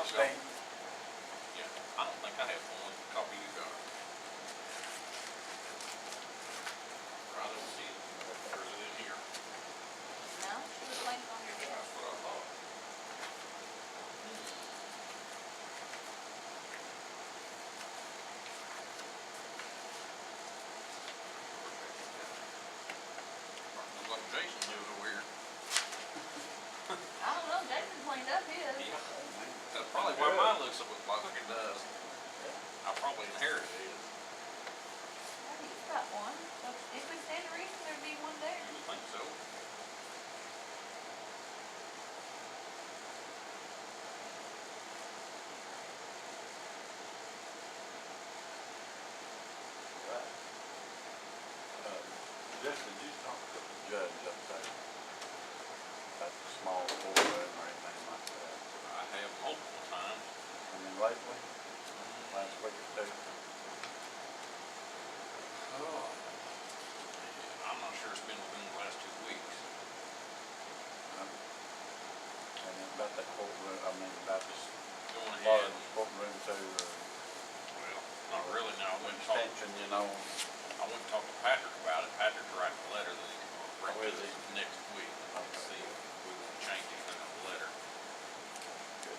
stamp. Yeah, I don't think I have one copy you got. I don't see it. Or is it in here? No, she was laying on your desk. That's what I thought. Looks like Jason lives over here. I don't know, Jason cleaned up his. Yeah. That's probably why mine looks like it does. I probably inherited it. Yeah, he's got one. So if we stand to reason, there'd be one there. You would think so. Right. Jesse, did you talk to the judge up there about the small courtroom or anything like that? I have multiple times. I mean, lately, last week or two. Oh. I'm not sure it's been within the last 2 weeks. And then about that courtroom, I mean, about this Going ahead. large courtroom too, or Well, not really. Now I went and talked. extension, you know. I went and talked to Patrick about it. Patrick's writing a letter that he's going to bring Oh, to is he? us next week. Okay. See if we want to change anything on the letter. Good.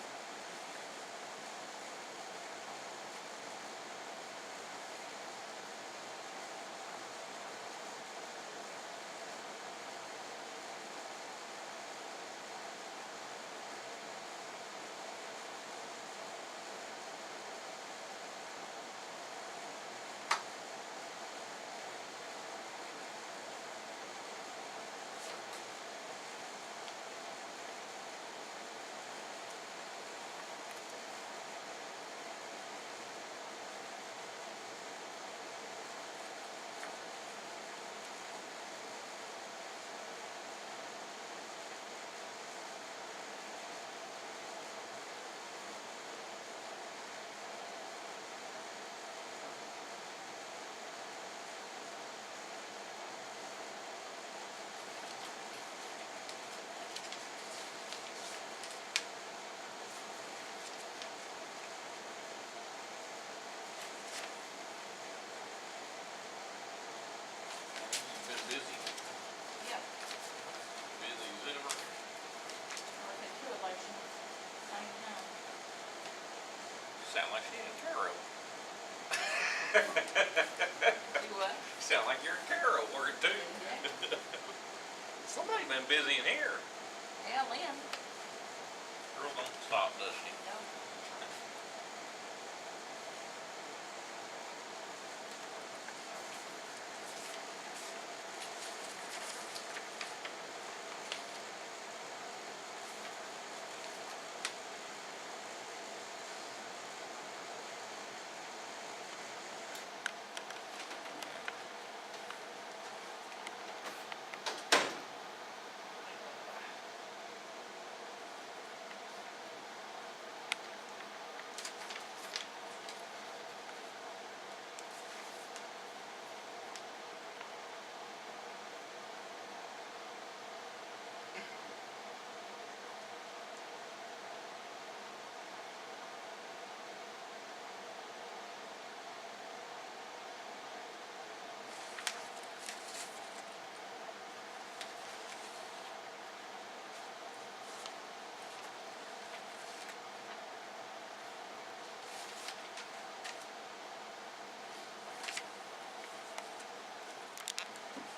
Been busy. Yep. Busy as ever. Working two elections. Same time. Sound like she in Caro. Do what? Sound like you're in Caro working too. Yeah. Somebody been busy in here. Yeah, Lynn. Girl don't stop, does she? No.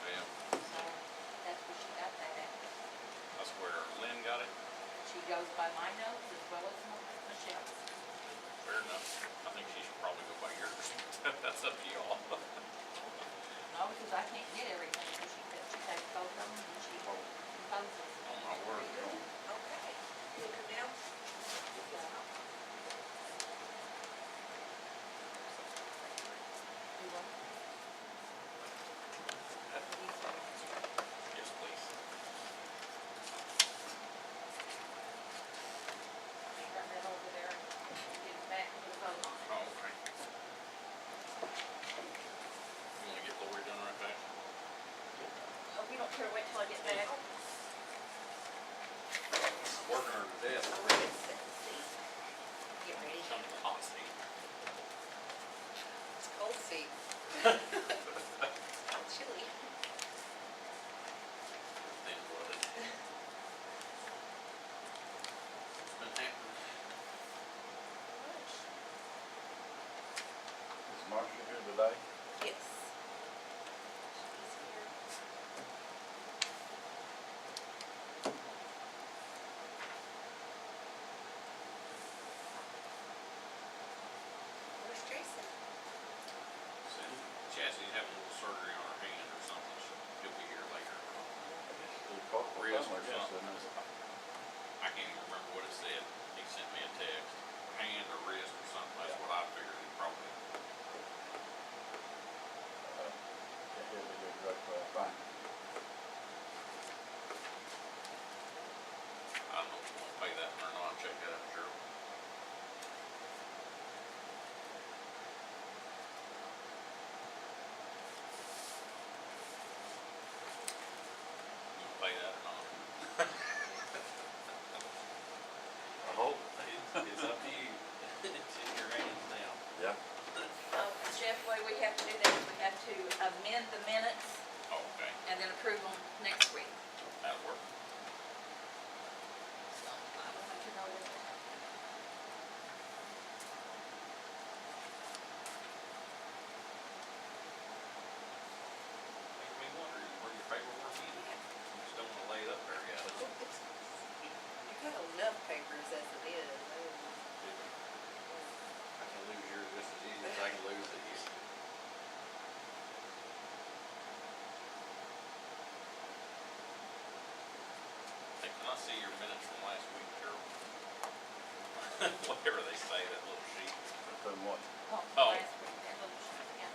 Yeah. So that's where she got that at. That's where Lynn got it. She goes by my notes as well as Michelle's. Fair enough. I think she should probably go by yours. That's up to y'all. No, because I can't get everything, because she takes both of them and she composes. Oh my word. Okay. You come down? You want? Yes, please. Got that over there and get it back to the vote on it. Oh, okay. You want to get Lori done right back? We don't care Corporal wrist or Cutler just something. in this. I can't even remember what it said. He sent me a text, hand or wrist or something. That's what I figured it probably. Yeah, he'll be here direct, fine. I don't know if you want to pay that or not. I'll check that out, sure. You want to pay that or not? I hope. It's up to you. It's in your hands now. Yeah. Jeff, the way we have to do that is we have to amend the minutes Oh, okay. and then approve them next week. That'll work. So I will have to know that. Makes me wonder where your paperwork is. You just don't want to lay it up there yet. You got enough papers as it is. I can lose yours just as easy as I can lose it. Hey, can I see your minutes from last week, Carol? Whatever they say, that little sheet. Then what? Oh. Last week, that little sheet, yeah.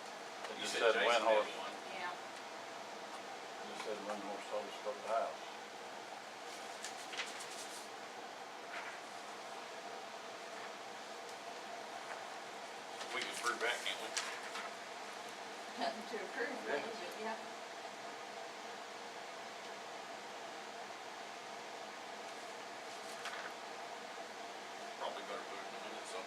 It You just said said Jason Windhorse. did one. Yeah. It just said Windhorse told us to go to the house. We can prove that, can't we? Nothing to approve, Yeah. yeah. Probably better put it in a minute, so.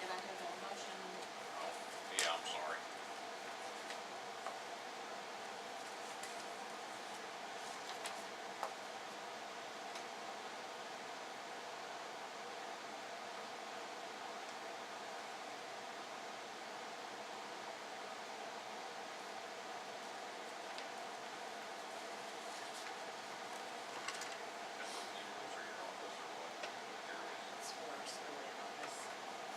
Did I have a motion? Oh, yeah, I'm sorry. It's worse than my office.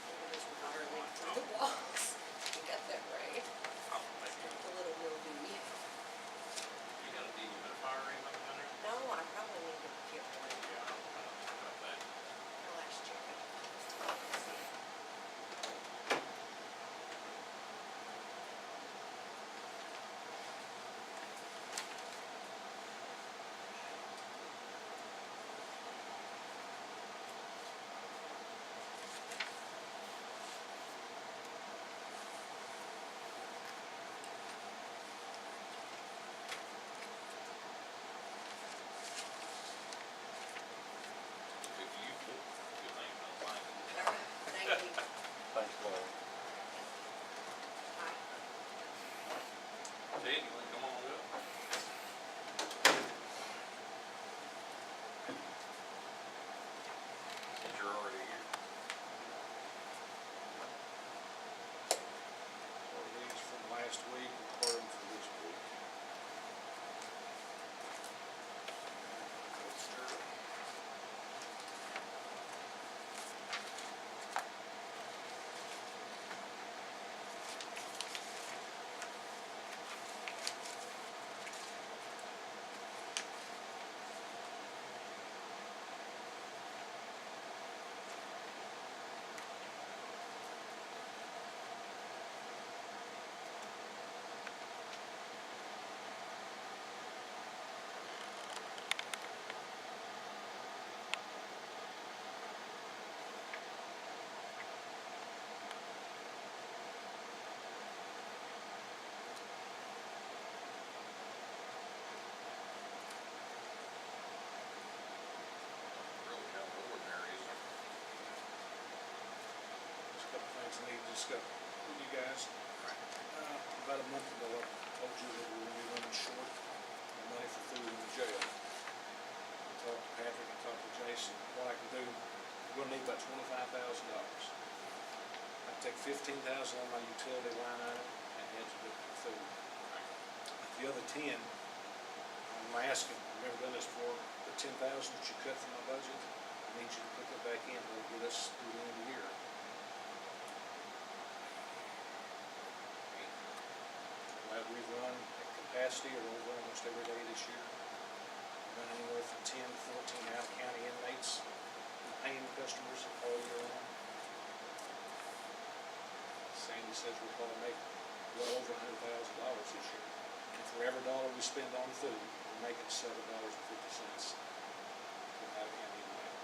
Maybe there's water leak through the walls. You got that right. It's a little mildew. You got a dehumidifier or anything in there? No, I probably need to get one. Yeah, I don't know about that. I'll ask Jared. Good for you. Good thing I'm fine. Thank you. Thanks, Larry. Hi. Ted, you wanna come on up? Since you're already here. Part of these from last week and part of them from this week. Yes, sir. I need to discuss with you guys. About a month ago, I told you that we were gonna be running short of money for food in the jail. I talked to Patrick, I talked to Jason, what I can do, we're gonna need about $25,000. I can take $15,000 on my utility line item and add to the food. The other 10, I'm asking, I've never done this before, the 10,000 that you cut from my budget, I need you to put that back in, it'll get us through the end of the year. We've run at capacity or over almost every day this year. We've run anywhere from 10 to 14 out-of-county inmates and paying customers all year long. Sandy says we'll probably make well over $100,000 this year. And for every dollar we spend on food, we're making $7.50 to an out-of-county inmate.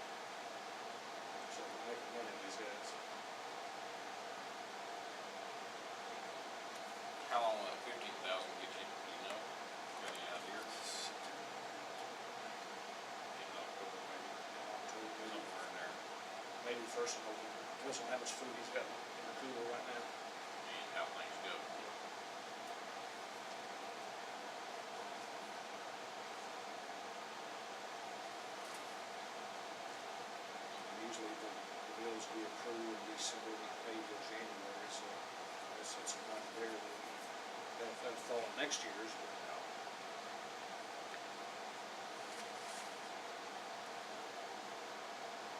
So we're making money on these guys. How long will that 15,000 get you, do you know? Got any idea? In October, maybe, somewhere in there. Maybe first of November. Depends on how much food he's got in the cooler right now. And how things go. Usually the bills we accrue in December, we pay till January, so I guess it's not there. That'll fall on next year's, but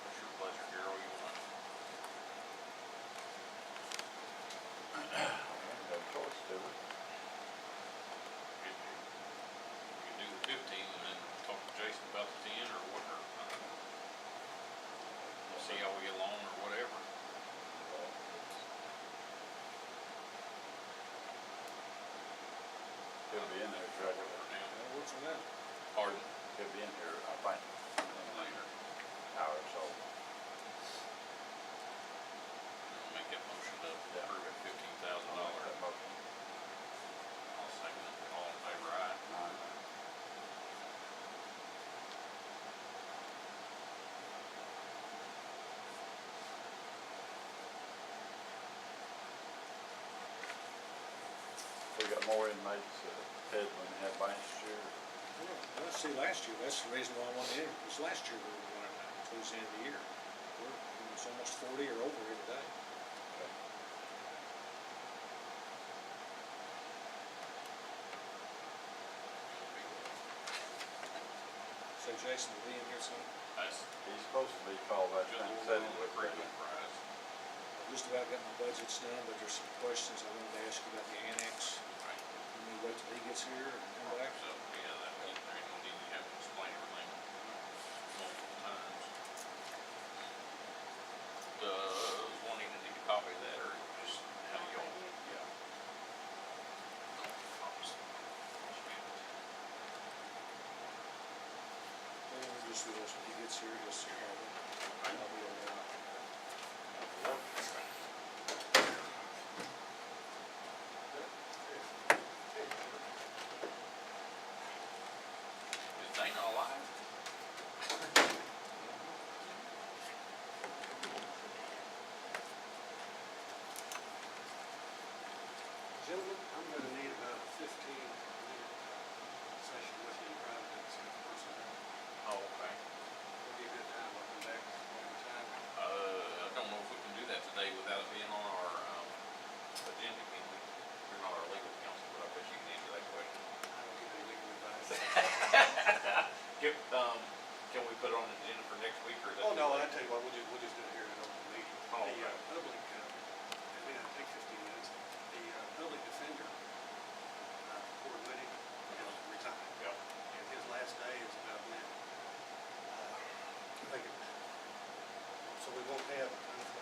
What's your pleasure, Carol, you want? No choice, do we? You can do the 15 and then talk to Jason about the 10 or what, or, we'll see how we get along or whatever. He'll be in there, Trevor. that works for them. Pardon? He'll be in here, I think, in Later. an hour or so. Make that motion to Yeah. approve at $15,000. I'll make that motion. I'll second it. All in favor, aye? Aye. We got more inmates head when they had last year. Well, let's see, last year, that's the reason why I wanted to enter, because last year we were running out towards the end of the year. It's almost 40 or over every day. Okay. So Jason will be in here soon. That's He's supposed to be called that just thing, a said he little would bring it. recruitment prize. I just about got my budgets done, but there's some questions I wanted to ask you about the annex. Right. Let me wait till he gets here and come back. So, yeah, that, there ain't no need to have to explain everything multiple times. Does one need a copy of that, or just how you all? Yeah. No, copies. Well, we'll just do this when he gets here, just so I'll be around. Is Dana alive? Gentlemen, I'm gonna need about a 15-minute session with you in private to discuss personnel. Oh, okay. It'll be a good time, I'll come back one time. I don't know if we can do that today without it being on our, agenda, can we? You're not our legal counsel, but I bet you can answer that question. I don't give any legal advice. Can we put it on the agenda for next week, or is that? Oh, too no, I late? tell you what, we'll just do it here in an open meeting. Oh, The okay. public, it may not take 15 minutes, the public defender, Fort Whitting, is retired. Yep. And his last day is about now. So we won't have a public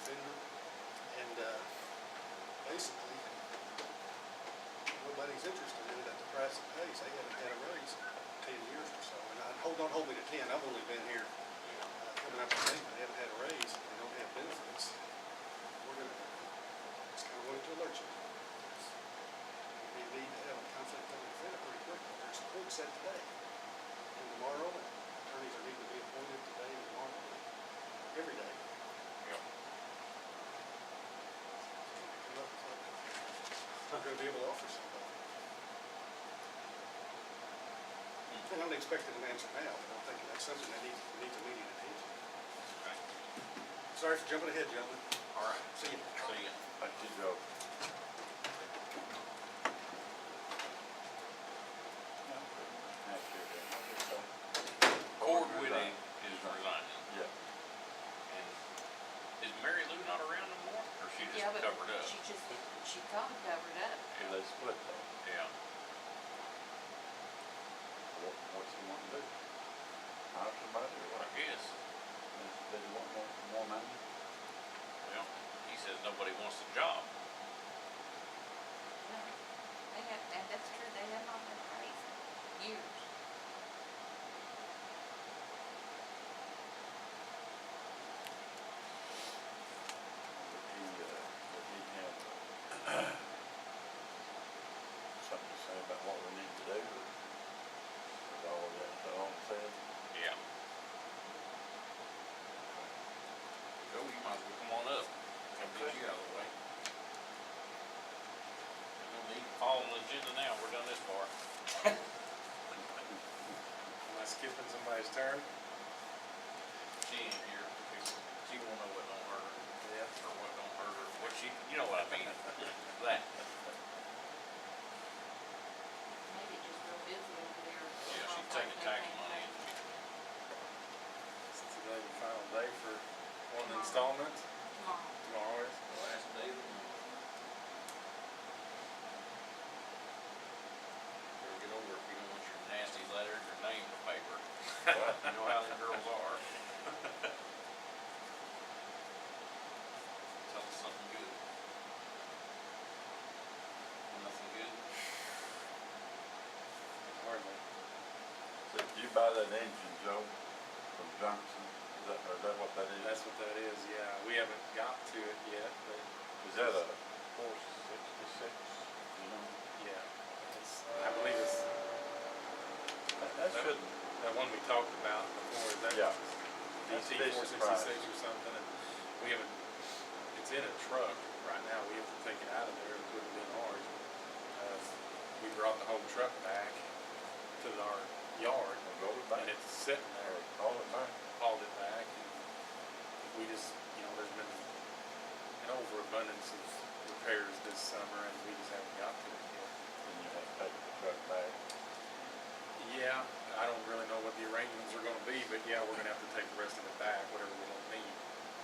defender, and basically, nobody's interested in it at the price it pays. They haven't had a raise in 10 years or so, and don't hold me to 10, I've only been here coming up to 10, they haven't had a raise, they don't have benefits. We're gonna, just kinda wanted to alert you. We need to have a conflict of defender pretty quick, there's a court set today. And tomorrow, attorneys are needing to be appointed today and tomorrow, every day. Yep. not gonna be able to offer somebody. And I'm expecting an answer now, but I'm thinking that's something that needs immediate attention. Okay. Sorry for jumping ahead, gentlemen. All right. See you. See ya. Thank you, Joe. Next year, then. Cord Whitting is resigning. Yeah. And is Mary Lou not around no more? Or she just Yeah, but covered up? she thought covered up. And they split though. Yeah. What's he want to do? Hire somebody or I what? guess. Does he want more money? Well, he says nobody wants the job. No, they have, and that's true, they have not been raised in years. Would he have something to say about what we need to do? Or is all said? Yeah. Joe, you might as well come on up. Come get you out of the way. You don't need to follow the agenda now, we're done this far. Am I skipping somebody's turn? She ain't here, she won't know what don't hurt her. Yeah. Or what don't hurt her, what she, you know what I mean, that. Maybe just real busy over there. Yeah, she's taking tax money and Is today the final day for one installment? Tomorrow. Tomorrow is? the last day of the month. Better get over it if you don't want your nasty letter and your name in the paper. You know how them girls are. Tell us something good. Nothing good? Hardly. So did you buy that engine, Joe, from Johnson? Is that what that is? That's what that is, yeah. We haven't got to it yet, but Is that a 466? You know? yeah. I believe it's That shouldn't. that one we talked about before, is that? Yeah. DC That's a 466 decent price. or something, and we haven't, it's in a truck right now, we have to take it out of there and put it in ours. We brought the whole truck back to our yard, Go back. and it's sitting there, Or call it back. hauled it back, and we just, there's been an overabundance of repairs this summer, and we just haven't got to it yet. And you have to take the truck back. Yeah, I don't really know what the arrangements are gonna be, but yeah, we're gonna have to take the rest of it back, whatever we don't need.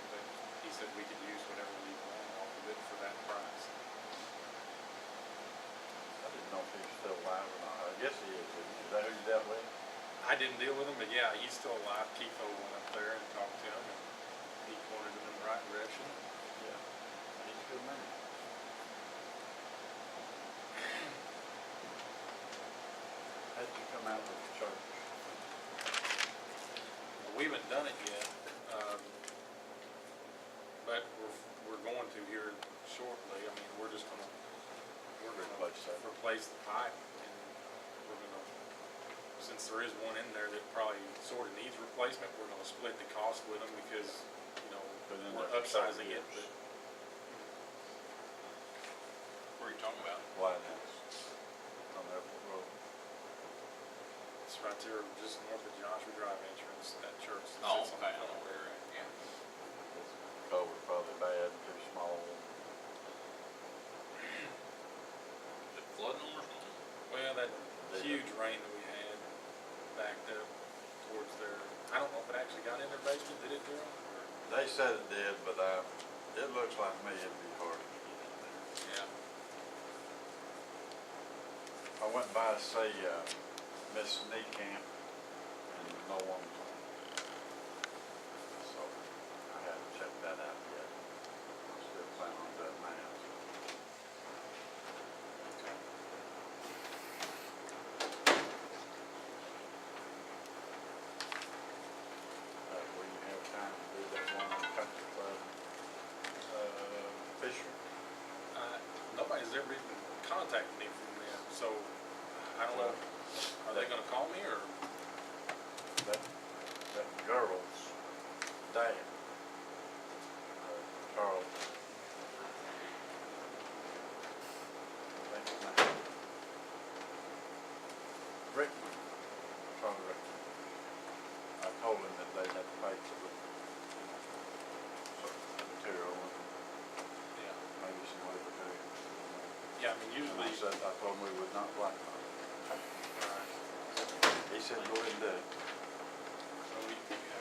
But he said we could use whatever we want off of it for that price. I didn't know if he was still alive or not. I guess he is. Is that who you dealt with? I didn't deal with him, but yeah, he's still alive. Keith went up there and talked to him, and he pointed him in the right direction. Yeah. He's a good man. How'd you come out with the church? We haven't done it yet, but we're going to here shortly. I mean, we're gonna Replace that. replace the pipe, and we're gonna, since there is one in there that probably sort of needs replacement, we're gonna split the cost with them because, Been in we're there for several upsizing it, years. but What are you talking about? White House on Airport Road. it's right there just north of Joshua Drive entrance, that church. that Oh, sits on okay, I the know corner. where you're at, yeah. It's covered probably bad, too small. The flood numbers on it? Well, that huge rain that we had backed up towards there, I don't know if it actually got in their basement, did it, Darryl? Or- They said it did, but it looks like me it'd be hard to get in there. Yeah. I went by to see Miss Camp and no one was home. So I haven't checked that out yet. I'm still planning on doing my house. Okay. Will you have time to do that one on Country Club? Fisher? Nobody's ever even contacted me from them, so I don't know, are they gonna call me, or? That girl's dad, Charles, Rickman, Charlie Rickman. I told him that they had to pay for the, the material and Yeah. maybe some labor too. Yeah, I mean, And usually, I said, I told him we would not blackball. He said, go ahead and do it.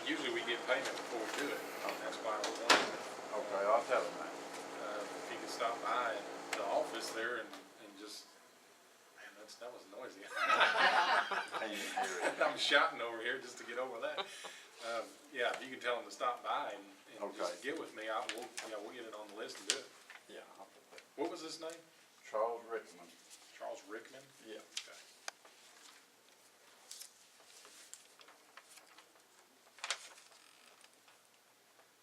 usually we get payment before we do it. That's why I was wondering Okay, I'll tell him that. if he could stop by at the office there and just, man, that was noisy. Can't even hear it. I'm shouting over here just to get over that. Yeah, if you can tell him to stop by and just Okay. get with me, we'll get it on the list and do it. Yeah, I'll put that. What was his name? Charles Rickman. Charles Rickman? Yeah. Okay.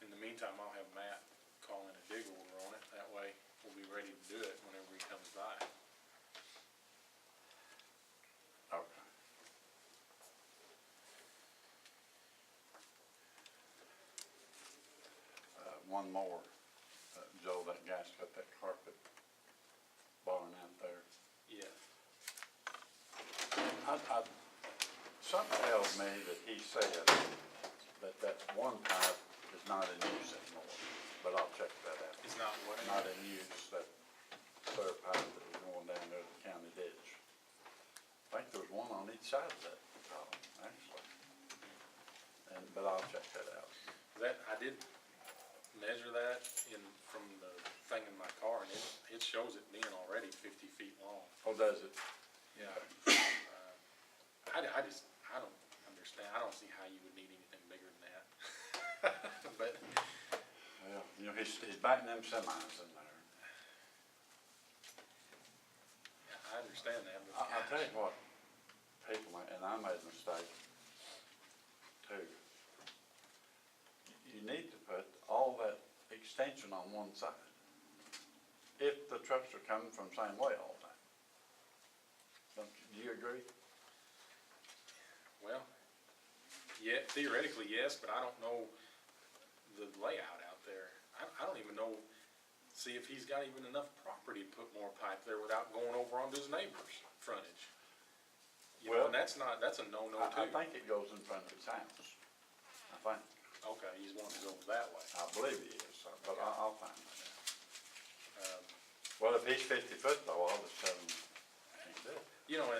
In the meantime, I'll have Matt call in a dig order on it. That way, we'll be ready to do it whenever he comes by. Okay. One more, Joe, that guy's got that carpet barn out there. Yeah. Something tells me that he said that one pipe is not in use anymore, but I'll check that out. It's not what? Not in use, that third pipe that was going down there to the county ditch. I think there was one on each side of that column, actually. But I'll check that out. I did measure that from the thing in my car, and it shows it being already 50 feet long. Oh, does it? Yeah. I don't understand. I don't see how you would need anything bigger than that. But, Well, you know, he's batting them semis in there. yeah, I understand that, but I'll tell you what, people, and I made a mistake too. You need to put all that extension on one side. If the trucks are coming from the same way all the time. Do you agree? well, yeah, theoretically, yes, but I don't know the layout out there. I don't even know, see if he's got even enough property to put more pipe there without going over onto his neighbor's frontage. You know, Well, and that's a no-no I too. think it goes in front of his house. I think. Okay, he's wanting to go that way. I believe he is, but I'll find that out. Um, Well, if he's 50 foot though, I'll just tell him, can't do it. You know,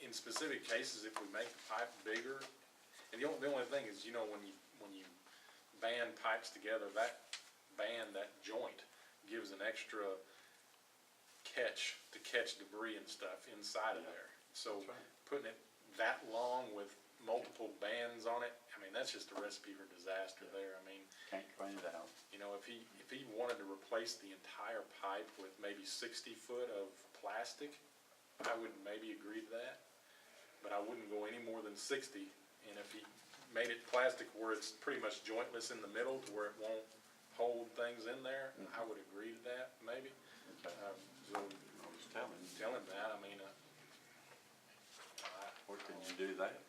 in specific cases, if we make the pipe bigger, and the only thing is, you know, when you band pipes together, that joint gives an extra catch to catch debris and stuff inside of there. So That's right. putting it that long with multiple bands on it, I mean, that's just a recipe for disaster there. I mean, Can't clean it out. you know, if he wanted to replace the entire pipe with maybe 60 foot of plastic, I would maybe agree to that, but I wouldn't go any more than 60. And if he made it plastic where it's pretty much jointless in the middle to where it won't hold things in there, I would agree to that, maybe. Okay. So I was telling you. tell him that, I mean, Or can you do that?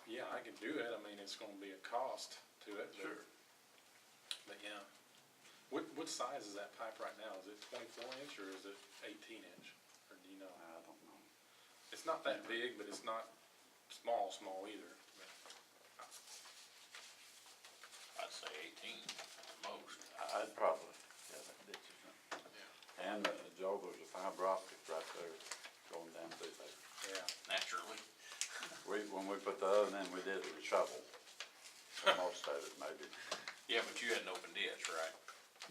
yeah, I can do it. I mean, it's gonna be a cost to it. Sure. But yeah. What size is that pipe right now? Is it 24 inch or is it 18 inch? Or do you know? I don't know. It's not that big, but it's not small either. I'd say 18 at the most. I'd probably, yeah, that ditch is not. Yeah. And, Joe, there's a fiber optic right there going down through there. Yeah. Naturally. When we put the oven in, we did it with a shovel. For most of it, maybe. Yeah, but you had an open ditch, right?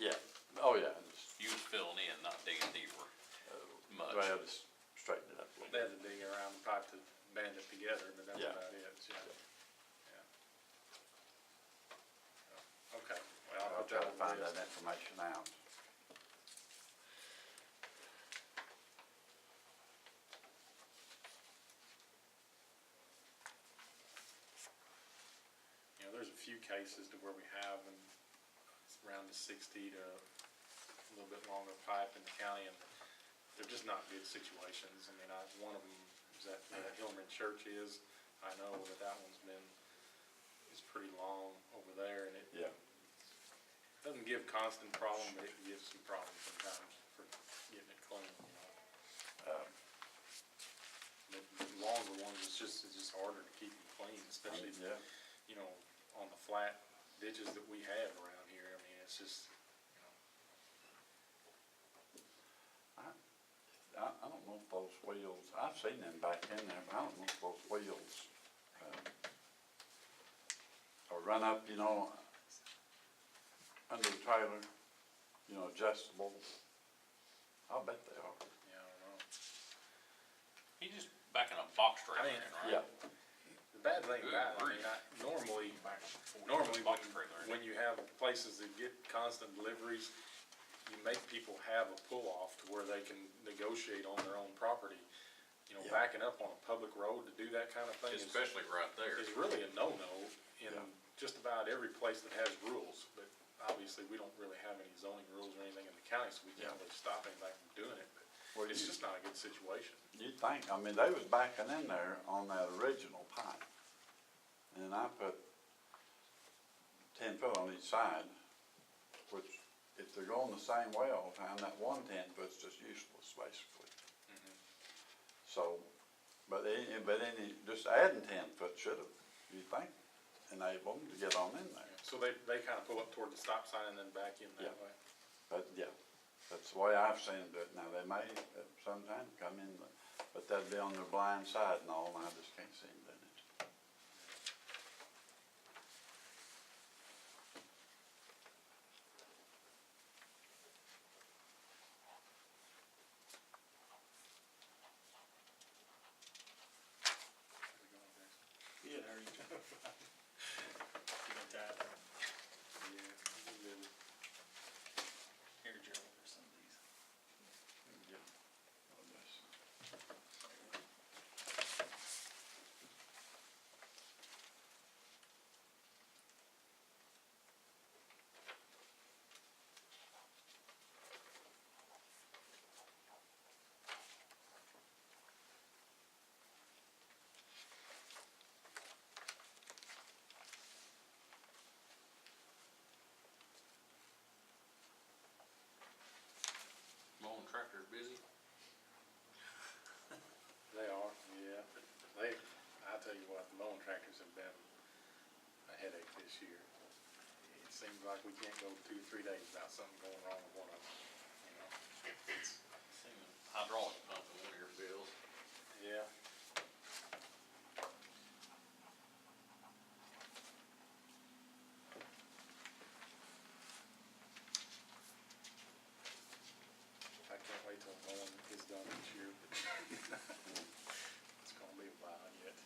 Yeah. Oh, yeah. Just, You was filling in, not digging deeper. Much. well, just straighten it up a They little had to dig around the pipe to band it together, but that's Yeah. about it. Yeah. Yeah. Okay. Well, I'll try to put find on the that list. information out. You know, there's a few cases to where we have, and it's around the 60 to a little bit longer pipe in the county, and they're just not good situations. I mean, one of them is that where that Hillman Church is. I know that it's pretty long over there, and it Yeah. doesn't give constant problem, but it gives some problems sometimes for getting it clean, you know. Um, But it's just harder to keep them clean, especially, Yeah, you know, on the flat ditches that we have around here. I mean, it's just, you know. I don't know if those wheels, I've seen them back in there, but I don't know if those wheels, or run up, you know, under the trailer, you know, adjustable. I'll bet they are. Yeah, I don't know. He just backing a box trailer I mean, in, right? Yeah, The bad thing Good about it, I grief. mean, normally, Backing a 40 normally box trailer in. when you have places that get constant deliveries, you make people have a pull-off to where they can negotiate on their own property. You know, Yeah. backing up on a public road to do that kind of thing Especially right there. is really a no-no in Yeah. just about every place that has rules. But obviously, we don't really have any zoning rules or anything in the county, so we can't Yeah. really stop anybody from doing it. Well, But it's you- just not a good situation. you'd think, I mean, they was backing in there on that original pipe. And I put 10 foot on each side, which if they're going the same way all the time, that one 10 foot's just useless, basically. So, but any, just adding 10 foot should have, you think, enabled them to get on in there. So they kind of pull up toward the stop sign and then back in that Yeah. way. But, yeah, that's the way I've seen them do it. Now, they may sometime come in, but that'd be on their blind side and all, and I just can't see them doing it. Yeah, there you go. Feeling tired. Yeah. Here, Joe, there's some of these. Yeah. Oh, yes. Mowing tractor's busy. They are, yeah. I tell you what, the mowing tractors have been a headache this year. It seems like we can't go 2 to 3 days without something going wrong with one of them, you know? Seen the hydraulic pump in one of your bills. Yeah. I can't wait till mowing is done this year, but it's gonna be a while yet.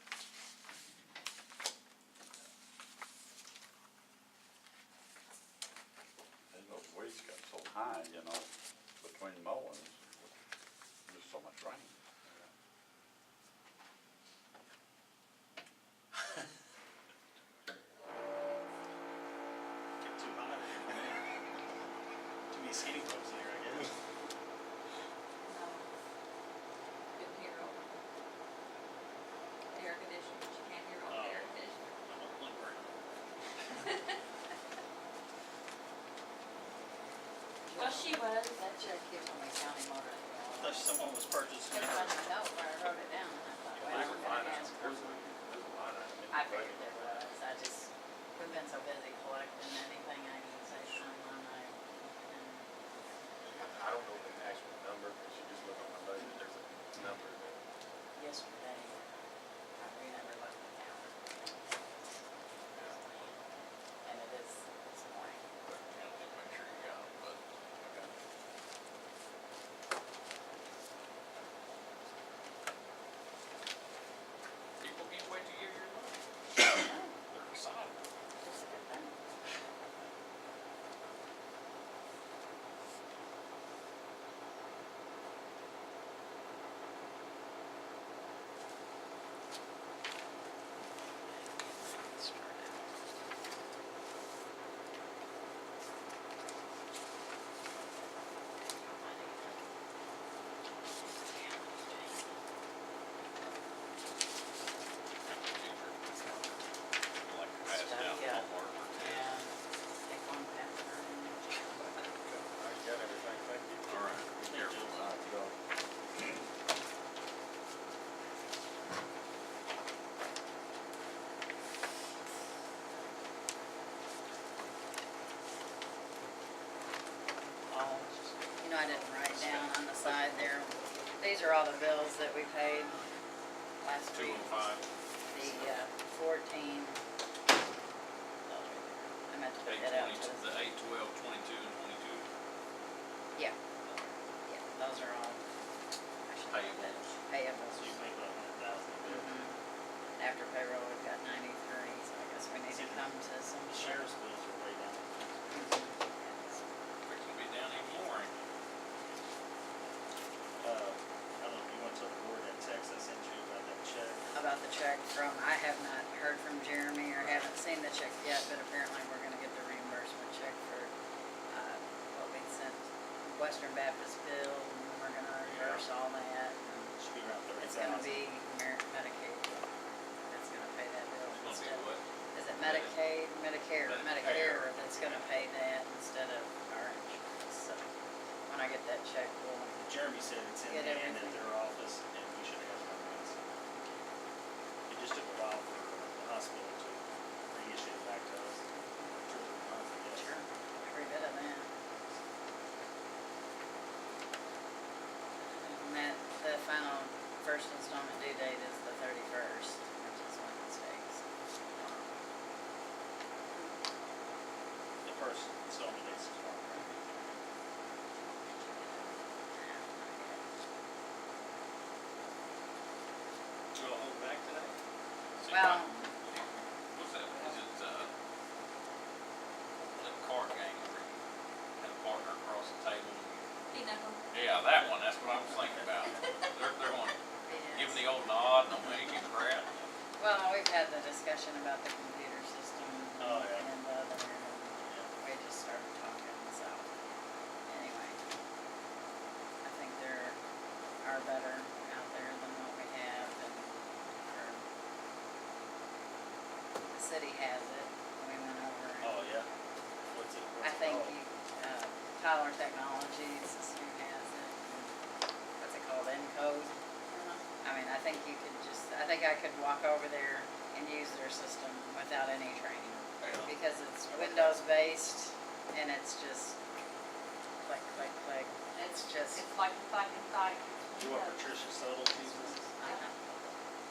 And those weeds got so high, you know, between mowings, just so much rain. Get too hot. Too many skinny folks in here, I guess. Couldn't hear over the air conditioner, but you can't hear over the air conditioner. I'm a plumber. Well, she was. That check here from the county motor. I thought someone was purchasing. Couldn't find my note where I wrote it down, and I thought, well, I'm gonna ask her. I figured there was, we've been so busy collecting anything I can say someone I don't know the actual number, but you just look on my budget, there's a number that. yesterday, I remember looking at the calendar. And it is this morning. Make sure you got it, but. People can't wait to give your money. They're excited. Just a good thing. side there. These are all the bills that we paid last week. 205, The 14. I meant to put that out to the 8, 12, 22, and 22 Yeah, yeah, those are all. I should put that- payables. Payables. So you make about 100,000 a year. Mhm. After payroll, we've got 93, so I guess we need to come to some. The sheriff's bills are way down. It can be down even more. ain't it? I don't know, you went to the board that text I sent you about that check? About the check from, I have not heard from Jeremy or haven't seen the check yet, but apparently we're gonna get the reimbursement check for, what we sent Western Baptist bill, and we're gonna reimburse all that. And Should be around 30,000. it's gonna be Medicaid, that's gonna pay that bill It's gonna instead. be what? Is it Medicaid, Medicare Medicare. that's gonna pay that instead of our insurance, so when I get that check, we'll. Jeremy said it's in Get hand at everything. their office, and we should have it on Wednesday. It just took a while for the hospital to reissue it back to us. Took a month, I guess. Sure, every bit of that. And that, the final first installment due date is the 31st, which is Wednesday, so. The first installment date's tomorrow, right? You all hold back today? See, Well- what's that? Is it, that card game where you had a partner across the table? Yeah, that one, that's what I was thinking about. They're going to give Yes. the old nod, no wink and crap. Well, we've had the discussion about the computer system Oh, yeah. and the other, and we just started talking, so, anyway. I think there are better out there than what we have, and the city has it, we went over. and Oh, yeah. What's it I think called? you, Tyler Technologies is who has it, and what's it called, Encode? I mean, I think you could just, I think I could walk over there and use their system without any training. Because it's Windows based and it's just click, click, click. It's just, It's like fucking type. You want Patricia Soto uses?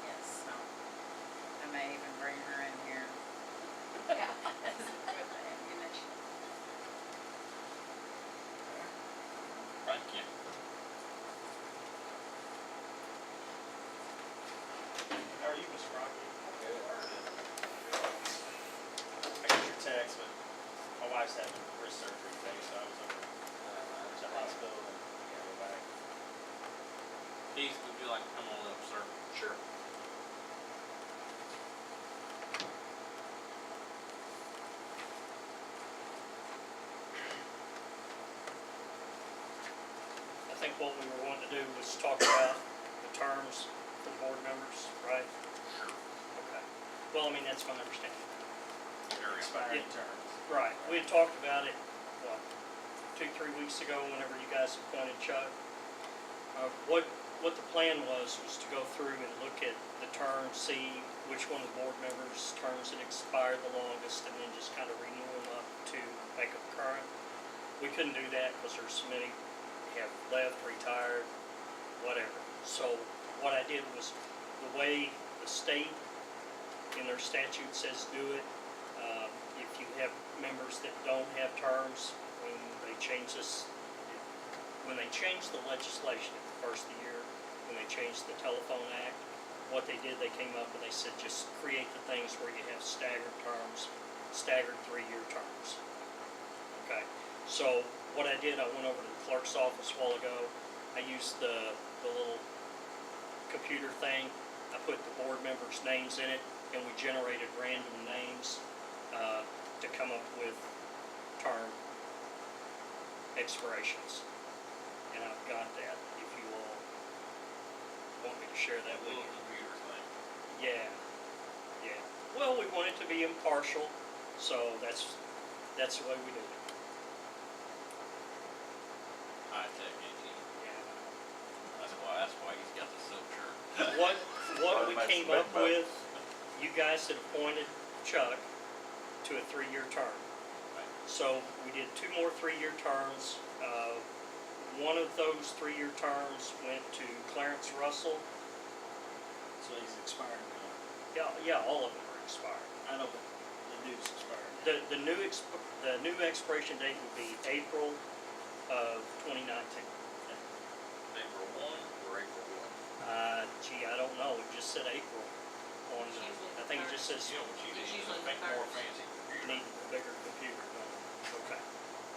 yes, so. I may even bring her in here Yeah. with the ammunition. Thank you. How are you, Mr. Rocky? I got your text, but my wife's having wrist surgery today, so I was over to the hospital and go back. Keith, would you like to come on up, sir? Sure. I think what we were wanting to do was talk about the terms for the board members, right? Sure. Okay. Well, I mean, that's my understanding. Sure. Expiring Yeah. terms. Right, we had talked about it, what, 2-3 weeks ago, whenever you guys appointed Chuck. What the plan was to go through and look at the terms, see which one of the board members' terms had expired the longest, and then just kind of renew them up to make them current. We couldn't do that because there's so many have left, retired, whatever. So what I did was, the way the state in their statute says do it, if you have members that don't have terms, when they change this, when they changed the legislation at the first of the year, when they changed the Telephone Act, what they did, they came up and they said just create the things where you have staggered terms, staggered 3-year terms. Okay, so what I did, I went over to the clerk's office a while ago. I used the little computer thing. I put the board members' names in it, and we generated random names to come up with term expirations. And I've got that, if you all want me to share that with Little you. computer thing. Yeah, yeah. Well, we want it to be impartial, so that's the way we do it. High tech, ain't he? Yeah. That's why he's got the silk shirt. What we came up with, you guys had appointed Chuck to a 3-year term. Right. So we did 2 more 3-year terms. one of those 3-year terms went to Clarence Russell. So he's expired now. Yeah, all of them are expired. I know, but the dude's expired. The new expiration date will be April of 2019. April 1 or April 1? Gee, I don't know, it just said April on, It's usually I think it just says You know what you It's need, usually is the a more first. fancy you computer. need a bigger computer. Okay.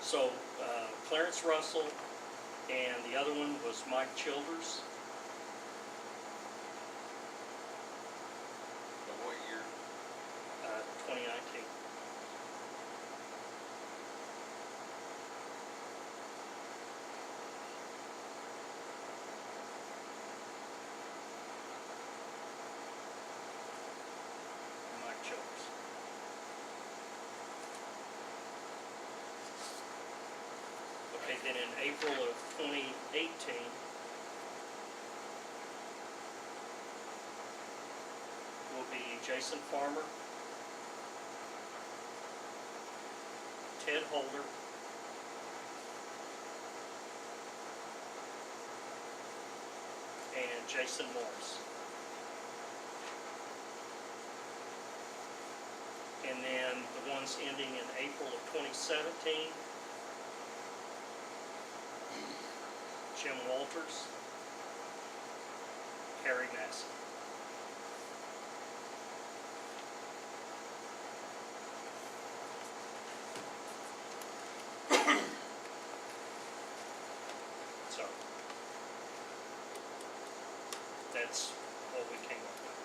So, Clarence Russell, and the other one was Mike Childers. But what year? 2019. Mike Childers. Okay, then in April of 2018, will be Jason Farmer, Ted Holder, and Jason Morris. And then the ones ending in April of 2017, Jim Walters, Harry Massey. So, that's what we came up with.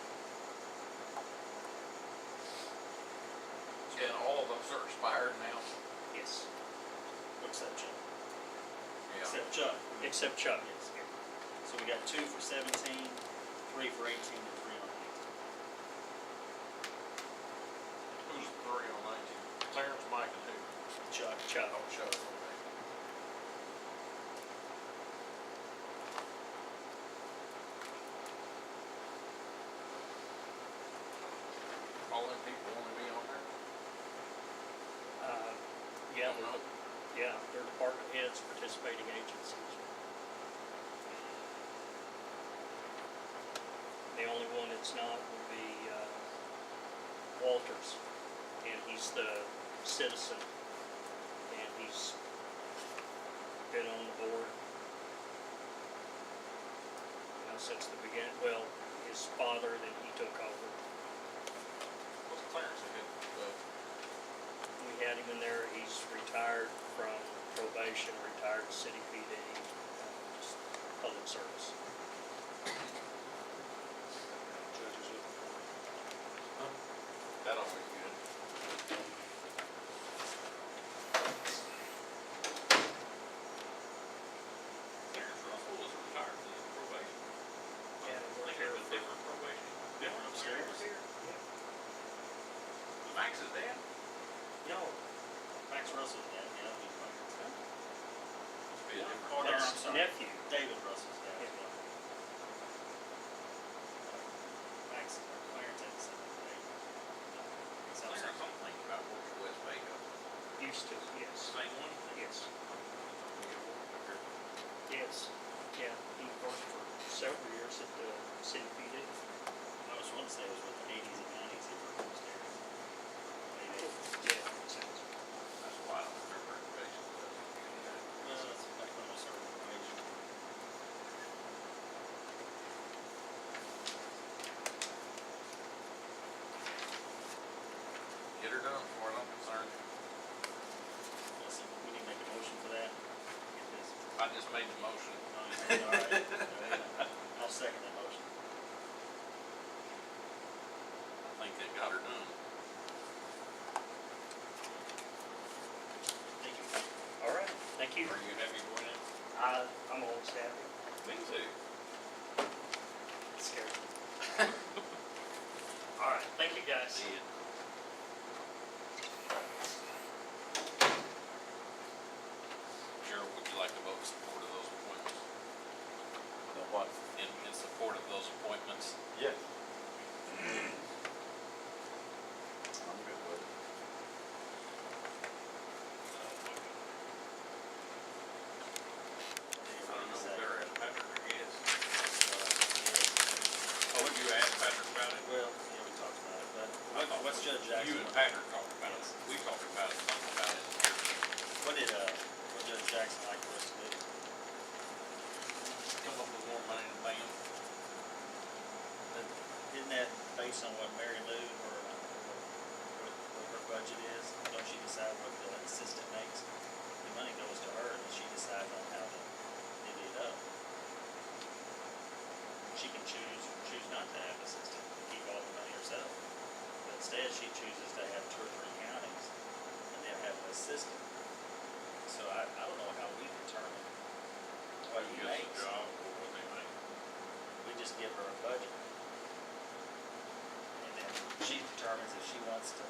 And all of those are expired now? Yes, Except Chuck. Yeah. Except Chuck. except Chuck. Yes. So we got 2 for 17, 3 for 18, and 3 on 18. Who's the 3 on 19? Clarence, Mike, and who? Chuck. Chuck. Oh, Chuck, okay. All them people want to be on there? Yeah, Don't know. they're department heads, participating agencies. The only one that's not would be Walters, and he's the citizen, and he's been on the board since the beginning. Well, his father, then he took over. What's Clarence a good, We had him in there. He's retired from probation, retired city PD, just public service. Judges looking for it. that always good. Clarence Russell was retired from probation. Yeah, I think it was different probation. Different upstairs. upstairs. Was Max's dad? No, Max Russell's dad, yeah, he's fine. Must be a different. Oh, no, that's I'm sorry. nephew. David Russell's dad. Yeah. Max, Clarence had the same name. Clarence, I'm thinking about working for West Waco. Used to, yes. Same one? Yes. Yes. Yeah, he worked for several years at the city PD. I was once say it was with the 80s and 90s, he worked upstairs. Maybe. Yeah, sounds. That's why I don't remember probation. No, that's back when I started probation. Get her done, as far as I'm concerned. Listen, we need to make a motion for that. Get this. I just made the motion. Alright, I'll second that motion. I think they got her done. Thank you. All right, thank you. Are you happy going in? I'm always happy. Me too. Scared. All right, thank you guys. See ya. Cheryl, would you like to vote in support of those appointments? The what? In support of those appointments? Yes. I'm good with it. what's Judge You Jackson? and Patrick talked about it, we talked about it, something about it. What Judge Jackson like for us to do? Come up with more money to pay them. Isn't that based on what Mary Lou or what her budget is? Don't she decide what the assistant makes? The money goes to her and she decides on how to divvy it up. She can choose not to have an assistant, keep all the money herself. But instead, she chooses to have 2 or 3 counties and then have an assistant. So I don't know how we determine what he Who gets makes. the job or what they make. We just give her a budget. And then she determines if she wants to,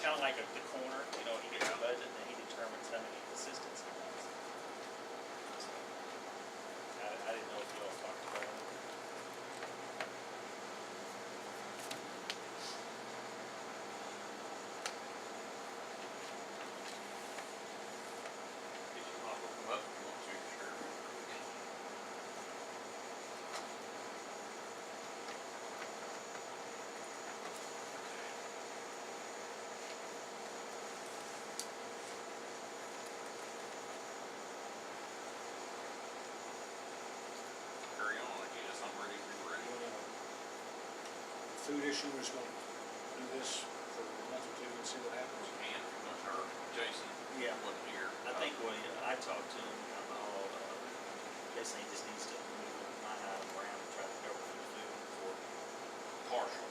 kind of like the corner, you know, he gets a budget and then he determines how many assistants he wants. So, I didn't know if you all talked about it. If you want to look them up, if you want to, sure. Carry on, I guess, I'm ready to be ready. Food issue, we're just gonna do this for a month or 2 and see what happens. And, or Jason Yeah. wasn't here. I think when I talked to him, guessing he just needs to move my item around and try to cover the food for Partial.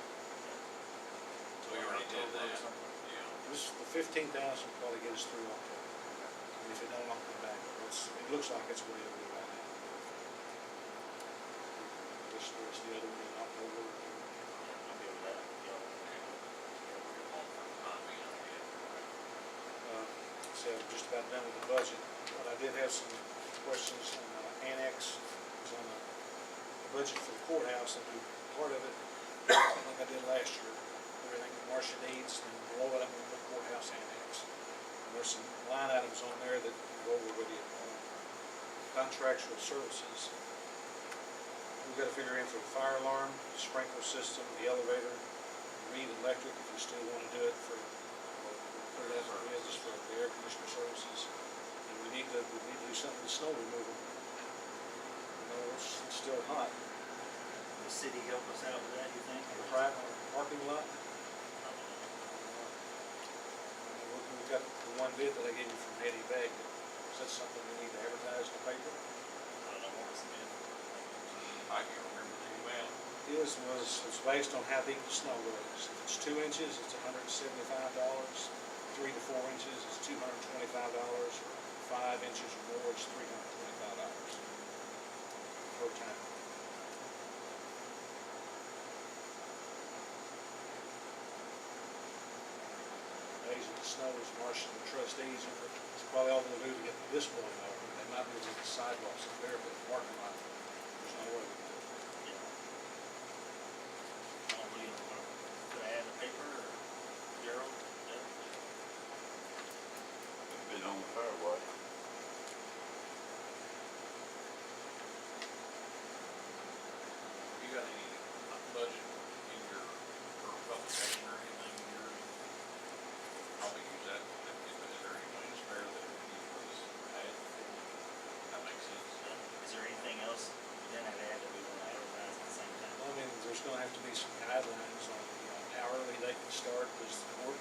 So we already did October or that. something. Yeah. This, the 15,000 will probably get us through October. And if it don't, I'll come back. It looks like it's what it'll be right now. This was the other one in October. Yeah, I'll be able to, you know, So just about done with the budget. But I did have some questions on annex. It was on the budget for the courthouse. I do part of it like I did last year. Everything that Marcia needs, and below it I'm going to put courthouse annex. And there's some line items on there that I'll go over with you. Contractual services. We've got to figure in for the fire alarm, the sprinkler system, the elevator, Reed Electric, if you still want to do it for, put it as it is, just for the air conditioner services. And we need to do something with snow removal. You know, it's still hot. the city help us out with that, you think? The private parking lot, we've got the one bid that I gave you from Eddie Begg. Is that something we need to advertise in the paper? I don't know what it's been. I can't remember too well. It's based on how deep the snow goes. If it's 2 inches, it's $175. 3 to 4 inches, it's $225. Or 5 inches or more, it's $325 per time. Days of the snow is Marcia and the trustees, it's probably all they'll do to get this building open. They might be able to get the sidewalks up there, but the parking lot, there's no way we can do it. Yeah. What do you want to put an ad in the paper or Gerald? Yeah. It's been on the fairway. You got any budget in your, or publication or anything in your, probably use that, is there any money spare that we need for this ad? That makes sense. Is there anything else within that ad that we want to advertise at the same time? I mean, there's gonna have to be some guidelines on, how early they can start, because the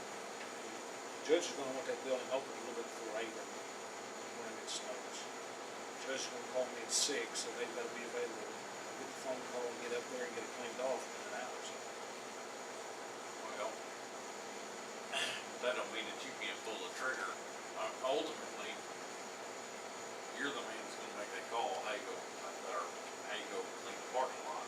judge is gonna want that building open a little bit before 8 when it snows. The judge is gonna call me at 6, so they've gotta be available. Get the phone call and get up there and get it cleaned off in an hour or so. Well, that don't mean that you can't pull the trigger. Ultimately, you're the man that's gonna make that call, hey, go, or hey, go clean the parking lot.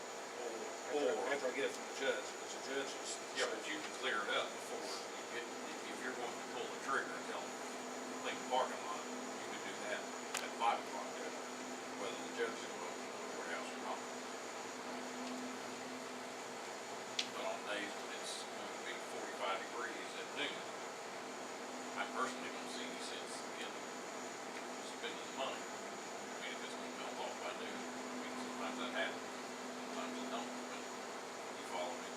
After I get it from the judge, because the judge is. Yeah, but you can clear it up before you get, if you're going to pull the trigger and tell them, clean the parking lot, you can do that at 5 o'clock, whether the judge is going to open the courthouse or not. But on days when it's going to be 45 degrees at noon, I personally don't see any sense in spending the money. I mean, if it's going to melt off by noon, I mean, sometimes that happens, sometimes it don't, but you follow me.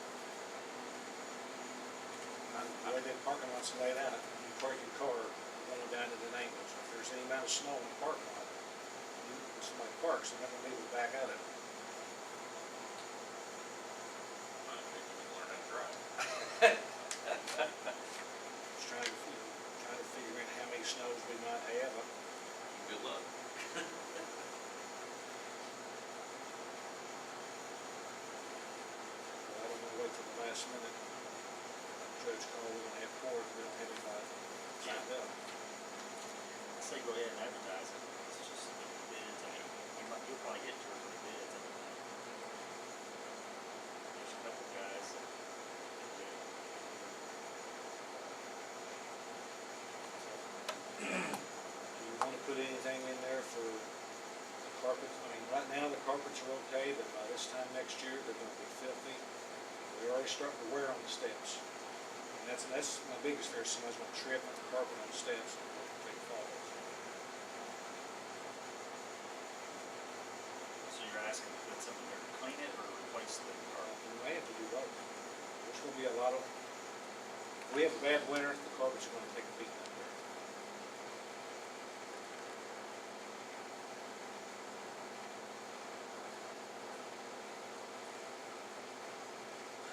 the way the parking lots are laid out, you park your car going down at an angle. So if there's any amount of snow in the parking lot, when somebody parks, they're not gonna be able to back out of it. I think you can learn how to drive. Just trying to figure in how many snows we might have. Good luck. I don't wanna wait till the last minute. Judge call, we're gonna have court, we don't have anybody signed up. I say go ahead and advertise it, it's just bids, I mean, you'll probably get 2 or 3 bids, I think. There's a couple guys that do. Do you wanna put anything in there for the carpets? I mean, right now, the carpets are okay, but by this time next year, they're gonna be filthy. They're already starting to wear on the steps. And that's my biggest fear, somebody's gonna trip on the carpet on the steps and take falls. So you're asking to put something there to clean it or replace the carpet? We may have to do both. There's gonna be a lot of, if we have a bad winter, the carpets are gonna take a beating up there.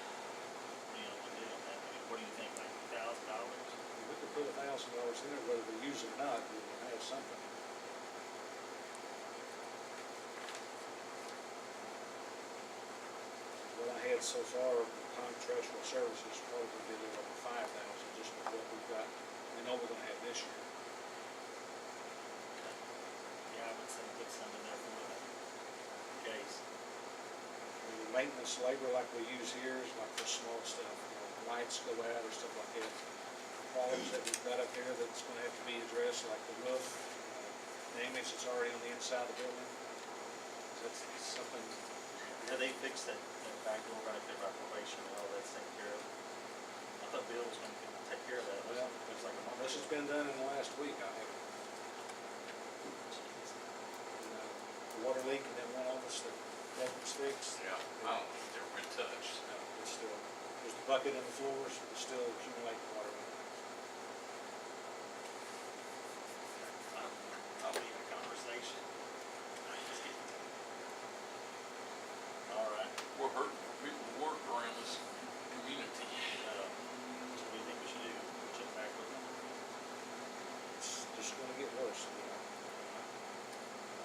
What do you want to do on that? I mean, what do you think, like $1,000? We could put $1,000 in there, whether we use it or not, we will have something. What I had so far, contractual services, probably gonna be a little over 5,000, just with what we've got, we know we're gonna have this year. Yeah, I would say put some in there for the case. The maintenance labor like we use here is like for small stuff, lights go out or stuff like that. Problems that we've got up here that's gonna have to be addressed, like the roof, damage that's already on the inside of the building. So that's something, Yeah, they fixed that back door right there by probation and all that's taken care of. I thought Bill was gonna take care of that, it Well, looks like a month. unless it's been done in the last week, I haven't. The water leak in that one office that was fixed. Yeah, I don't think they've been touched. It's still, there's the bucket in the floors, it's still accumulating water. I'll leave a conversation. All right, We're hurting for people to work around this community. what do you think we should do? Check back with them? It's just gonna get worse, you know.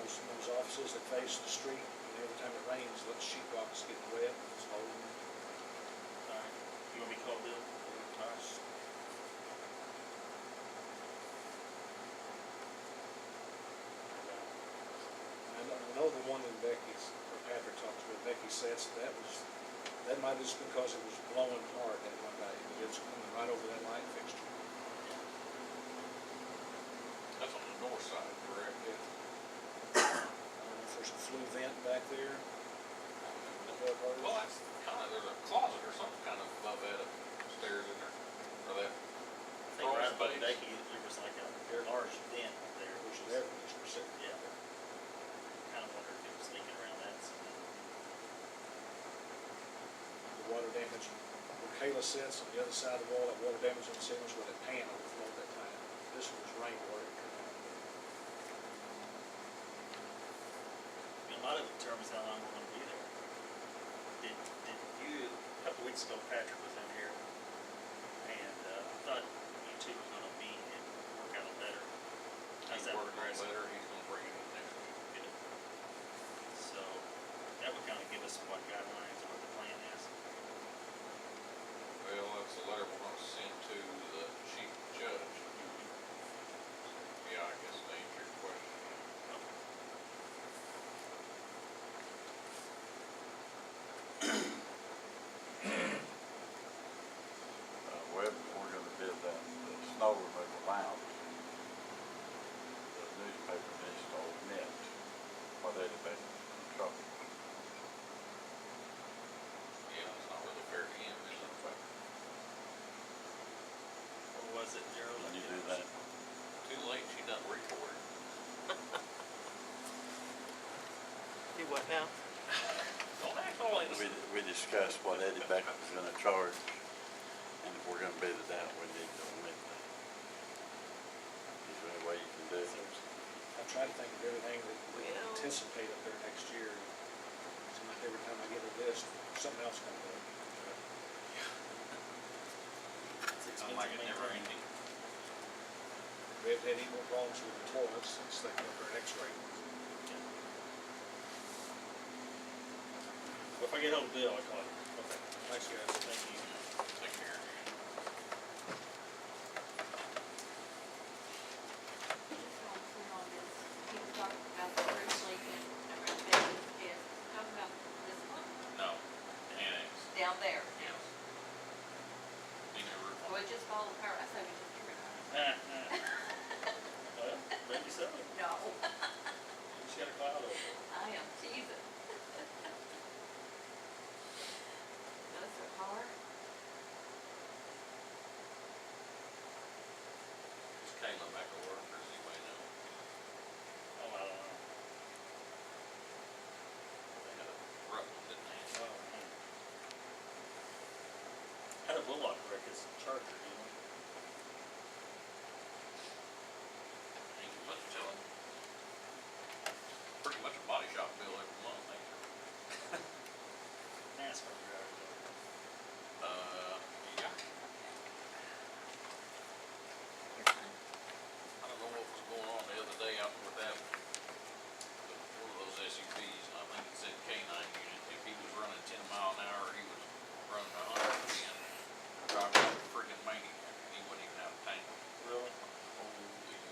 Those offices that face the street, and every time it rains, those sheetrock's getting wet, it's holding. All right, you want me to call Bill? All right. I know the one that Becky's, or Patrick talked to, Becky says that might have just because it was blowing hard that one day, but it's coming right over that light fixture. That's on the north side, correct? Yeah. I don't know if there's a flue vent back there. Well, that's kind of, there's a closet or something kind of above that upstairs in there, or that. I think right above space. Becky, there was like a large dent up there. There's an air conditioner sitting Yeah. there. Kind of wondered if it was leaking around that. The water damage, where Kayla sits on the other side of the wall, that water damage on the ceilings where that pan overflowed that time. This was rainwater. A lot of it determines how long we're gonna be there. Did you, a couple weeks ago, Patrick was in here, and I thought you two were gonna meet and work out a letter. How's He's that working on a progressing? letter, he's gonna bring it in next week. Good. So, that would kind of give us what guidelines, what the plan is. Well, that's a letter we're gonna send to the chief judge. Yeah, I guess to answer your question. Web, we're gonna bid that, the snow removal lounge. The newspaper needs to omit what they'd been in trouble. Yeah, it's not really fair to him, is it? Or was it Gerald? When you do that, Too late, she done recorded. Do what now? Don't act all innocent. we discussed what Eddie Beck was gonna charge, And if we're gonna bid it out, we need to omit that. Is there any way you can do it? I'm trying to think of everything that we Well- anticipate up there next year. Seems like every time I get a list, something else comes up. I'm like it never ending. We haven't had any more problems with the toilets since they got their X-ray. Well, if I get hold of Bill, I'll call you. Okay, thanks, guys. Thank you. Take care. We're on this, he was talking about the roof leaking around Betty's desk, talking about this one, No, annex, down there. yes. He never, Well, it just followed her, I said we just get rid of her. Well, maybe so. No, She got a cloud over. I am teasing. That's her car. is Kayla back at work, or does anybody know? Oh, I don't know. They had a rough one, didn't they? Oh, How did Bullock wreck his Charger, you know? Ain't too much telling. Pretty much a body shop bill every month, ain't it? NASCAR driver. Yeah. You're fine. I don't know what was going on the other day out with that, one of those SUVs, and I think it said K-9 unit. If he was running 10 miles an hour, he was running 110. Driving like a freaking maniac, and he wouldn't even have a tank. Really? Holy shit.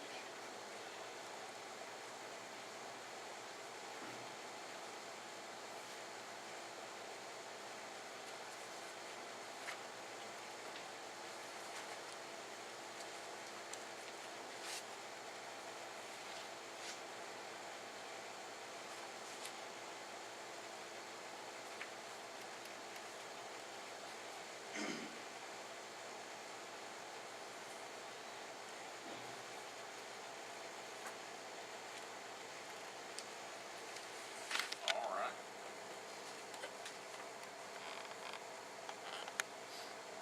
All right.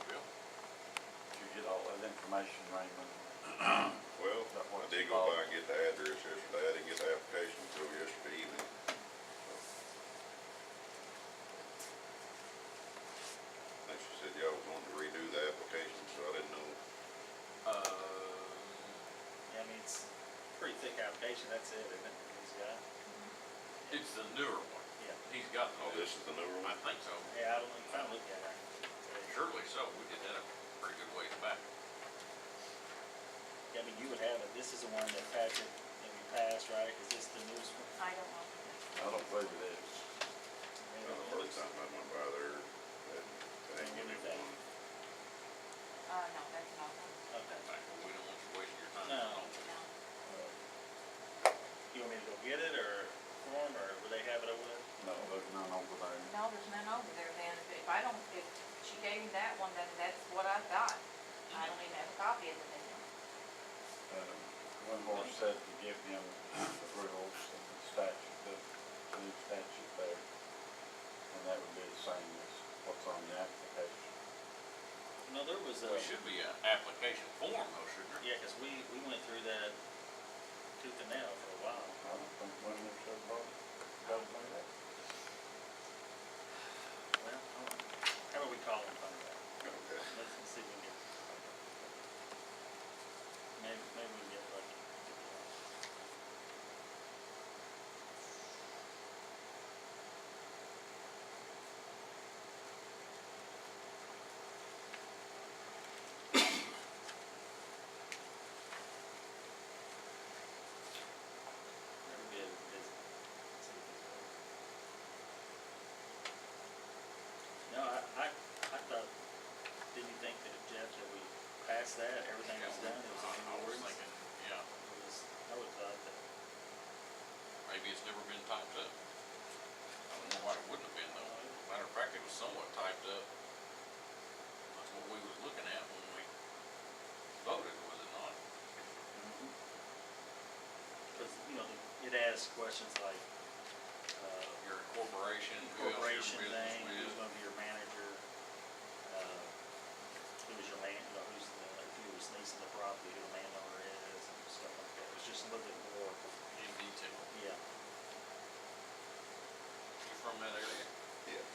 Bill? Did you get all that information, Raymond? Well, That I was did go involved. by and get the address yesterday, I didn't get the application until yesterday evening. And she said y'all was wanting to redo the application, so I didn't know. Yeah, I mean, it's a pretty thick application, that's it, isn't it? He's got. It's the newer one. Yeah. He's got the Oh, new this is the newer I one? think so. Yeah, I don't know, if I looked at it. Surely so. We did that a pretty good ways back. Yeah, I mean, you would have it, this is the one that Patrick, that we passed, right? Is this the newest one? I don't know. I don't believe it is. Maybe The it first is. time I went by there, they didn't give me one. No, that's not one. Okay. Like, well, we don't want you wasting your time. No. No. You want me to go get it, or form, or would they have it over there? No, there's none over there. No, there's none over there then. If I don't, if she gave me that one, then that's what I've got. I don't even have a copy of it anymore. Winmore said to give him the rules and the statute, the new statute there. And that would be the same as what's on the application. No, there was a. We should be an application form though, shouldn't there? Yeah, cause we went through that tooth and nail for a while. I don't think Winmore said about that. Well, hold on. How about we call him and find out? Okay. Let's see if we can get. Maybe we can get lucky. Never be able to visit. See if he's open. No, I thought, didn't you think that Jeff, that we passed that, everything was done, it was I in was ordinance? thinking, yeah, I would thought that, maybe it's never been typed up. I don't know why it wouldn't have been though. Matter of fact, it was somewhat typed up. That's what we was looking at when we voted, was it not? cause, you know, it asks questions like, Your corporation, who else your corporation business thing, who's with. gonna be your manager, who is your from that area? Yeah.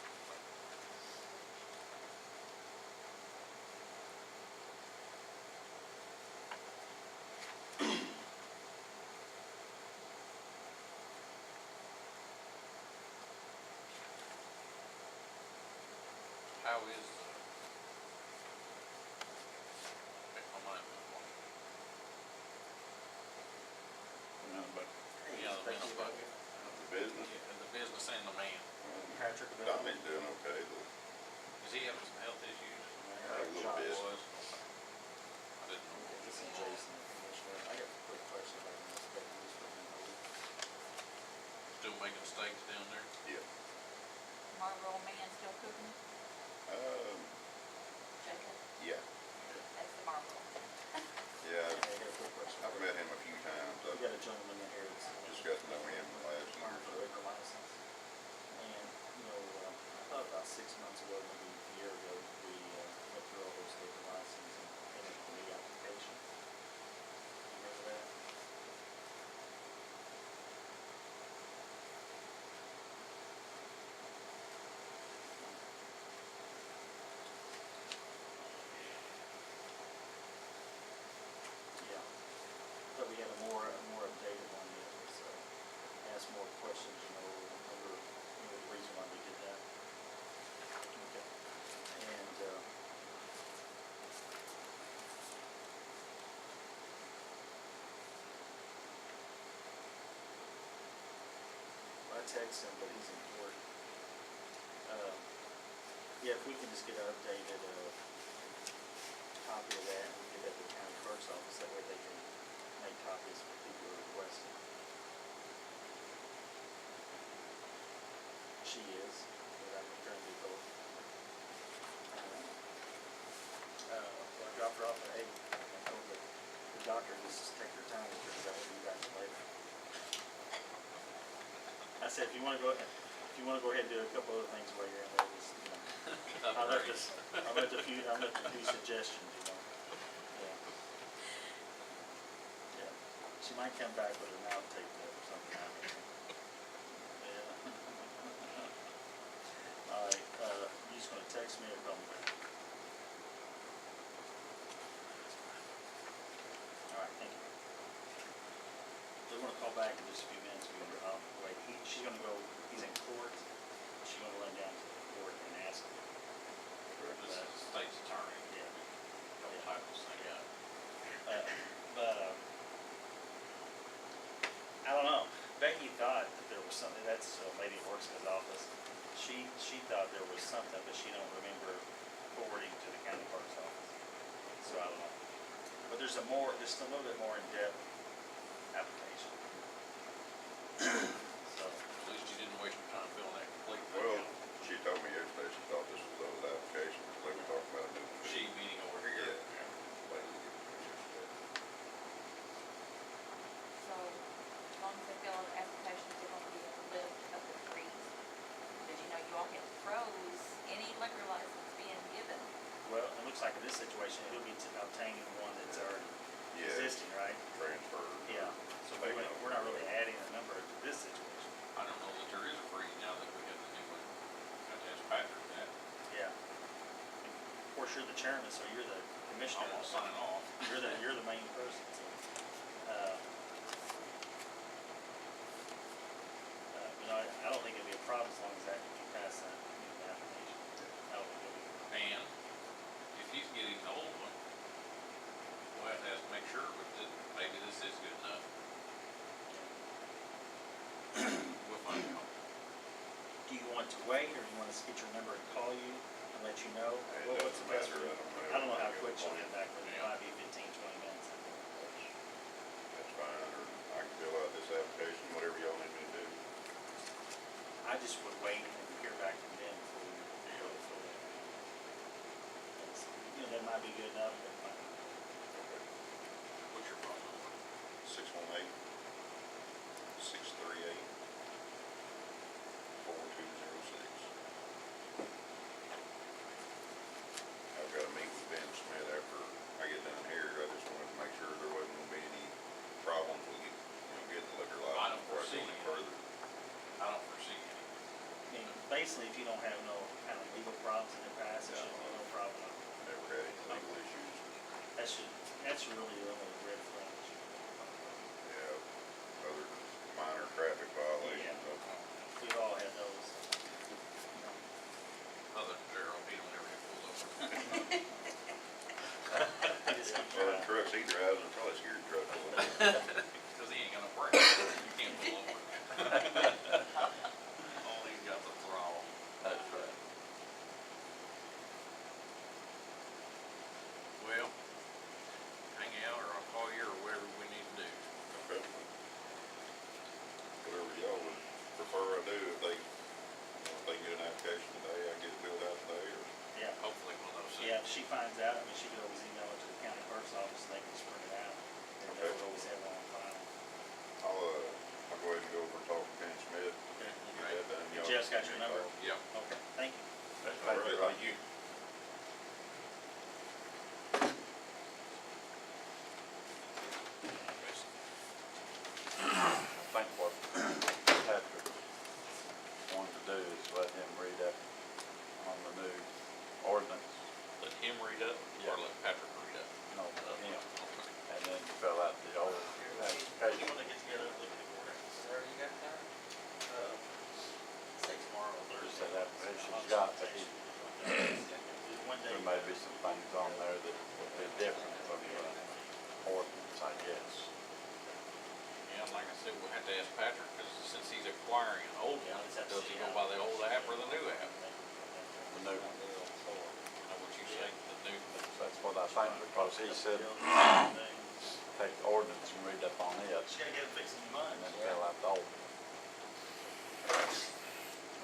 How is, I might, No, but yeah, the mental bucket, The business, yeah, the business and the man. Patrick, Dominic's doing okay, though. Is he having some health issues? A little bit. Was? I didn't know. This is Jason, Commissioner. I got a quick question about this, but I'm just looking over. Still making steaks down there? Yeah. Marlboro man still cooking, Um, Jacob, yeah, that's the Marlboro. yeah, Okay, I got a quick question. I've met him a few times. We I've got a gentleman in here that's. just got to know him the last year or For so. liquor license. And, you know, I thought about 6 months ago, maybe a year ago, we, went through all those liquor licenses and finished the new application. Remember that? Yeah. But we had a more updated one yet, so ask more questions, you know, remember, the reason why we did that. Okay. And, I text him, but he's in court. Yeah, if we can just get an updated, copy of that, and we get that to the county clerk's office, that way they can make copies for people who request it. She is, but I'm trying to do both. So I dropped her off at 8, I told the doctor, just take your time with her, because I will be back later. I said, if you wanna go ahead and do a couple other things while you're in there, just, you know. I left a few suggestions, you know. Yeah. Yeah. She might come back with her mouth taped up or something. I don't know. Yeah. All right, you just gonna text me or call me back? All right, thank you. We're gonna call back in just a few minutes. Wait, she's gonna go, he's in court. She's gonna run down to the court and ask him. This is the state's attorney. Yeah. Couple titles they got. But I don't know. Becky thought that there was something. That's a lady that works in his office. She thought there was something, but she don't remember forwarding to the county clerk's office. So I don't know. But there's just a little bit more in-depth application. So At least you didn't waste your time filling that complete thing Well, out. she told me yesterday she thought this was those applications, like we talked about doing. She meeting over here. Yeah. Lady that gave it to me yesterday. So, as long as they fill out the applications, they're gonna be able to lift up the freeze. Did you know you all get froze any liquor license being given? well, it looks like in this situation it'll be obtaining one that's already Yeah. existing, right? Transfer. Yeah. So we're not really adding a number to this situation. I don't know that there is a freeze now that we have the new one. Got to ask Patrick that. Yeah. Of course, you're the chairman, so you're the I'm commissioner. gonna sign off. You're the main person, so. You know, I don't think it'd be a problem as long as that you pass that new application. I don't think it'll be. And if he's getting an old one, we'll have to make sure that maybe this is good enough. We'll find out. Do you want to wait, or do you want us to get your number and call you and let you know? It What- what's doesn't the best matter. for- I don't know how quick she'll get back, but it might be 15, 20 minutes. That's fine, or I can fill out this application, whatever y'all need me to do. I just would wait and hear back from them before we go for that. You know, that might be good enough, but it might not. Okay. What's your phone number? 618-638-4206. I've got to meet with Ben Smith after I get down here. I just wanted to make sure there wasn't gonna be any problems with getting the liquor I license don't before I go foresee any any. further. I don't foresee any. I mean, basically, if you don't have no kind of legal problems in the past, it should be no problem. Never had any legal issues. That's really the only red flag. Yeah, other minor traffic violations. We've all had those. Other than Gerald, he don't ever get pulled over. They just keep Well, the driving. trucks he drives are probably scared trucks. Cause he ain't got no brakes, you can't pull over. All he's got's a throttle. That's right. Well, hang out or I'll call you or whatever we need to do. Okay. Whatever y'all would prefer I do, if they get an application today, I get it filled out today, or? Yeah, Hopefully we'll know soon. yeah, if she finds out, I mean, she could always email it to the county clerk's office and they can just print it out. And they would always have one on file. I'll go ahead and go over and talk to Penny Smith, Okay. get that done. Y'all Jeff's got give your me a number? call. Yeah. Okay, thank you. All right, thank you. I think what Patrick wanted to do is let him read up on the new ordinance, Let him read up Yeah. or let Patrick read up? no, him, Okay. and then fill out the old You application. wanna get together and look at the ordinance? Where you got time? Say tomorrow or Just Thursday. that application's got, but One day. there may be some things on there that would be different from the ordinance, I guess. Yeah, and like I said, we'll have to ask Patrick, cause since he's acquiring an old Yeah, one, let's have to does he see go how- by the old app or the new app? The new one. Know what you say, the new. That's what I think, because he said, take the ordinance and read up on it, Just gotta get it fixed in your mind. and then fill out the old.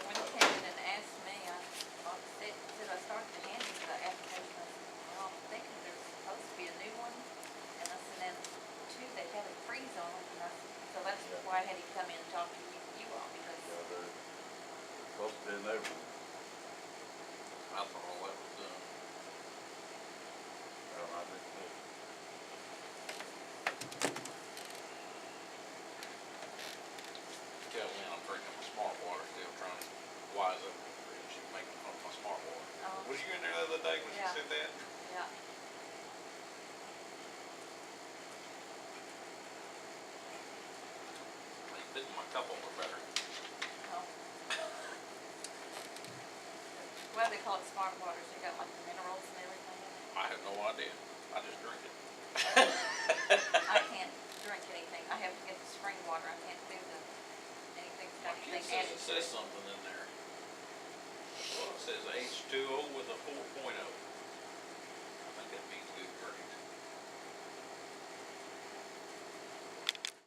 When he came in and asked me, said I started to hand him the application, I said, well, I'm thinking there's supposed to be a new one. And I said, and two, they had a freeze on them, and I said, so that's Yeah. why I had him come in and talk to you all, because Yeah, they're supposed to be a new one. I thought all that was done. Well, I didn't do. Tell Lynn I'm drinking my smart water, still trying to wise up. She's making fun of my smart water. Was you in there the other day when she Yeah. said that? yeah. I ain't fitting my cup over better. Oh. Well, they call it smart water, so you got like the minerals and everything in it. I have no idea. I just drink it. I can't drink anything, I have to get the spring water, I can't do anything, My kid anything says added it to says it. something in there. Well, it says H2O with a 4.0.